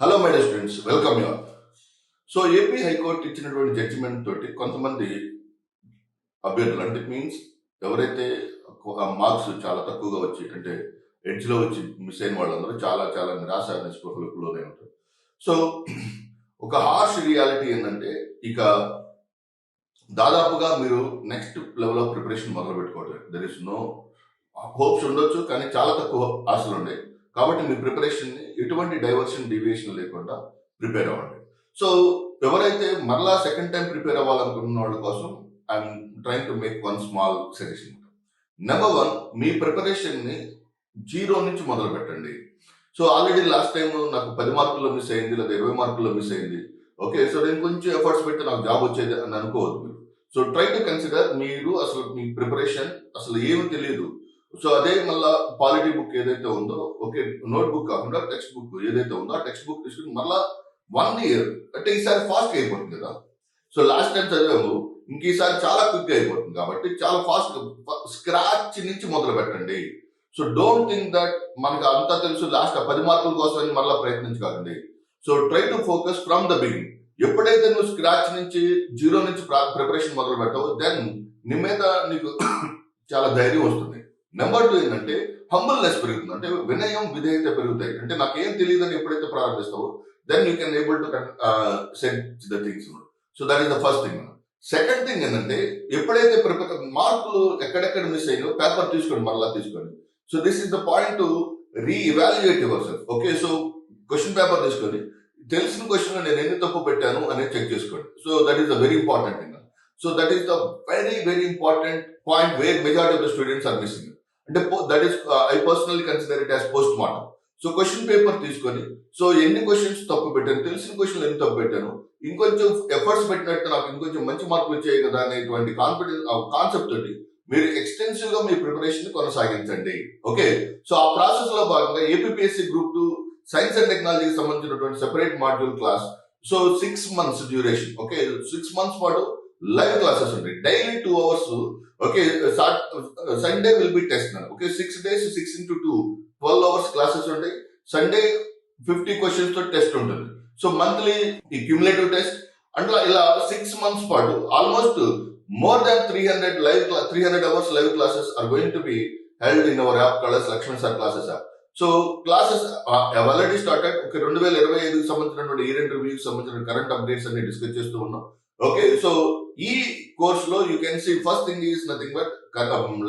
Hello my dear students, welcome you all. So AP high court ఇచ్చినటువంటి judgement తోటి కొంతమంది అభ్యర్థులు అంటే మీన్స్ ఎవరైతే మార్క్స్ చాలా తక్కువగా వచ్చి అంటే ఎడ్జ్లో వచ్చి మిస్ అయిన వాళ్ళందరూ చాలా చాలా నిరాశ నిస్పృహలకు లోనే ఉంటారు. సో ఒక హార్ష్ రియాలిటీ ఏంటంటే ఇక దాదాపుగా మీరు నెక్స్ట్ లెవెల్ ఆఫ్ ప్రిపరేషన్ మొదలు పెట్టుకోవడం. దెర్ ఇస్ నో హోప్స్ ఉండొచ్చు, కానీ చాలా తక్కువ ఆశలు ఉన్నాయి. కాబట్టి మీ ప్రిపరేషన్ని ఎటువంటి డైవర్షన్ డీవియేషన్ లేకుండా ప్రిపేర్ అవ్వండి. సో ఎవరైతే మరలా సెకండ్ టైం ప్రిపేర్ అవ్వాలనుకున్న వాళ్ళ కోసం I'm trying to make one small suggestion. Number 1, మీ ప్రిపరేషన్ని 0 నుంచి మొదలు పెట్టండి. సో ఆల్రెడీ లాస్ట్ టైం నాకు 10 మార్కుల్లో మిస్ అయింది, లేదా 20 మార్కుల్లో మిస్ అయింది. ఓకే, సో నేను కొంచెం ఎఫర్ట్స్ పెట్టి నాకు జాబ్ వచ్చేది అని అనుకోవద్దు మీరు. సో ట్రై టు కన్సిడర్ మీరు అసలు మీ ప్రిపరేషన్ అసలు ఏమి తెలియదు. సో అదే మళ్ళా పాలిటీ బుక్ ఏదైతే ఉందో, ఓకే, నోట్ బుక్ కాకుండా టెక్స్ట్ బుక్ ఏదైతే ఉందో ఆ టెక్స్ట్ బుక్ తీసుకుని మళ్ళా 1 year అంటే ఈసారి ఫాస్ట్ అయిపోతుంది కదా. సో లాస్ట్ టైం చదివాము, ఇంక ఈసారి చాలా క్విక్ అయిపోతుంది. కాబట్టి చాలా ఫాస్ట్ స్క్రాచ్ నుంచి మొదలు పెట్టండి. సో డోంట్ థింక్ దట్ మనకు అంతా తెలుసు లాస్ట్ 10 మార్కుల కోసం మళ్ళీ ప్రయత్నించకండి. So try to focus from the beginning. ఎప్పుడైతే నువ్వు స్క్రాచ్ నుంచి 0 నుంచి ప్రిపరేషన్ మొదలు పెట్టావో దెన్ నీ మీద నీకు చాలా ధైర్యం వస్తుంది. నెంబర్ 2 ఏంటంటే హంబుల్నెస్ పెరుగుతుంది, అంటే వినయం విధేయత పెరుగుతాయి. అంటే నాకేం తెలియదని ఎప్పుడైతే ప్రారంభిస్తావో then you can able to set the things. So that is the first thing. Second thing ఏంటంటే ఎప్పుడైతే మార్కులు ఎక్కడెక్కడ మిస్ అయ్యో పేపర్ తీసుకోండి, మరలా తీసుకోండి. So this is the point to reevaluate your self. Okay, so question paper తీసుకొని తెలిసిన క్వశ్చన్ నేను ఎన్ని తప్పు పెట్టాను అనేది చెక్ చేసుకోండి. So that is the very important thing. So that is the very very important point where majority of the students are missing. అంటే that is I personally consider it as post mortem. So question paper తీసుకొని so ఎన్ని questions తప్పు పెట్టాను, తెలిసిన question ఎన్ని తప్పు పెట్టాను, ఇంకొంచెం ఎఫర్ట్స్ పెట్టినట్టు నాకు ఇంకొంచెం మంచి మార్కులు వచ్చాయి కదా అనేటువంటి కాన్సెప్ట్ తోటి మీరు ఎక్స్టెన్సివ్ గా మీ ప్రిపరేషన్ కొనసాగించండి. ఓకే, సో ఆ ప్రాసెస్ లో భాగంగా ఏపీఎస్సీ గ్రూప్ 2 సైన్స్ అండ్ టెక్నాలజీకి సంబంధించినటువంటి separate module class. So 6 months duration. Okay, 6 months పాటు లైవ్ క్లాసెస్ ఉంటాయి, daily 2 hours. Okay, Sunday will be test. Okay, 6 days 6 into 2 12 hours classes ఉంటాయి. సండే 50 questions తో test ఉంటుంది. సో మంత్లీ ఈ cumulative test అంటే ఇలా 6 months పాటు almost more than 300 hours live classes are going to be held in our app called Lakshman sir classes app. So classes already started. Okay, 2025కి సంబంధించినటువంటి event రివ్యూకి సంబంధించిన current updates అన్ని discuss చేస్తూ ఉన్నాం. ఓకే, సో ఈ కోర్స్ లో you can see first thing is nothing but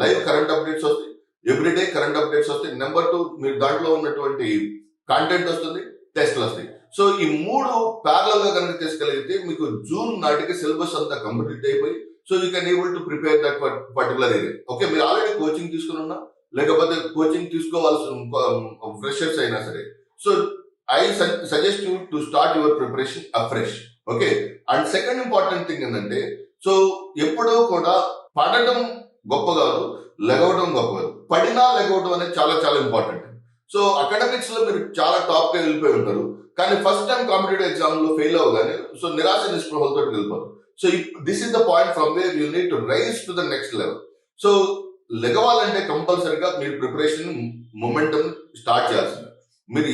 live current updates వస్తాయి, everyday current updates వస్తాయి. నెంబర్ 2, మీరు దాంట్లో ఉన్నటువంటి కంటెంట్ వస్తుంది, టెస్ట్లు వస్తాయి. సో ఈ 3 ప్యారలల్ గా కనుక తీసుకెళ్ళితే మీకు జూన్ నాటికి సిలబస్ అంతా కంప్లీట్ అయిపోయి so you can able to prepare that particular area. Okay, మీరు ఆల్రెడీ కోచింగ్ తీసుకుని ఉన్నా లేకపోతే కోచింగ్ తీసుకోవాల్సిన ఫ్రెషర్స్ అయినా సరే, so I suggest you to start your preparation afresh. Okay, and second important thing ఏంటంటే సో ఎప్పుడూ కూడా పడటం గొప్ప కాదు, లెగవడం గొప్ప కాదు. పడినా లెగవడం అనేది చాలా చాలా ఇంపార్టెంట్. సో అకాడమిక్స్ లో మీరు చాలా టాప్ గా వెళ్ళిపోయి ఉంటారు, కానీ ఫస్ట్ టైం కాంపిటేటివ్ ఎగ్జామ్ లో ఫెయిల్ అవగానే సో నిరాశ నిస్పృహలతో వెళ్ళిపోతారు. So this is the point from where you need to rise to the next level. So లెగవాలంటే కంపల్సరీగా మీరు ప్రిపరేషన్ మొమెంటం స్టార్ట్ చేయాల్సింది. మీరు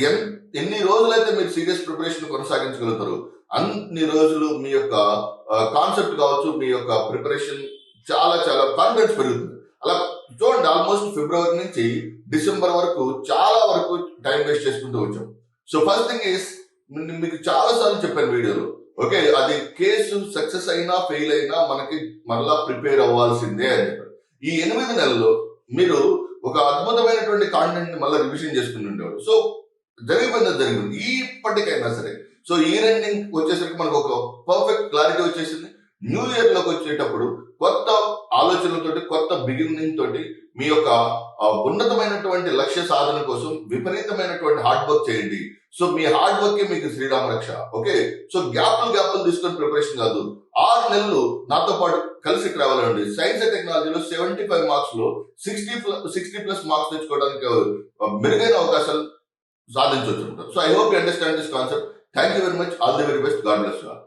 ఎన్ని రోజులైతే మీరు సీరియస్ ప్రిపరేషన్ కొనసాగించగలుగుతారు అన్ని రోజులు మీ యొక్క కాన్సెప్ట్ కావచ్చు, మీ యొక్క ప్రిపరేషన్ చాలా చాలా కాన్ఫిడెన్స్ పెరుగుతుంది. అలా చూడండి, ఆల్మోస్ట్ ఫిబ్రవరి నుంచి డిసెంబర్ వరకు చాలా వరకు టైం వేస్ట్ చేసుకుంటూ వచ్చాం. సో ఫస్ట్ థింగ్ ఈస్ మీకు చాలా సార్లు చెప్పాను వీడియోలో. ఓకే, అది కేసు సక్సెస్ అయినా ఫెయిల్ అయినా మనకి మళ్ళా ప్రిపేర్ అవ్వాల్సిందే అని చెప్పారు. ఈ 8 నెలల్లో మీరు ఒక అద్భుతమైనటువంటి కాంటెంట్ ని మళ్ళీ రివిజన్ చేసుకుని ఉండేవారు. సో జరిగింది ఇప్పటికైనా సరే. సో ఈ ఎండింగ్ వచ్చేసరికి మనకు ఒక పర్ఫెక్ట్ క్లారిటీ వచ్చేసింది. న్యూ ఇయర్ లోకి వచ్చేటప్పుడు కొత్త ఆలోచనలతోటి, కొత్త బిగినింగ్ తోటి మీ యొక్క ఉన్నతమైనటువంటి లక్ష్య సాధన కోసం విపరీతమైనటువంటి హార్డ్ వర్క్ చేయండి. సో మీ హార్డ్ వర్క్ మీకు శ్రీరామ రక్ష. ఓకే, సో గ్యాప్లు తీసుకొని ప్రిపరేషన్ కాదు, 6 నెలలు నాతో పాటు కలిసి ట్రావెల్ అవ్వండి. సైన్స్ అండ్ టెక్నాలజీలో 75 మార్క్స్ లో 60+ మార్క్స్ తెచ్చుకోవడానికి మెరుగైన అవకాశాలు సాధించవచ్చు. So I hope you understand this concept. Thank you very much. All the very best. God bless you all.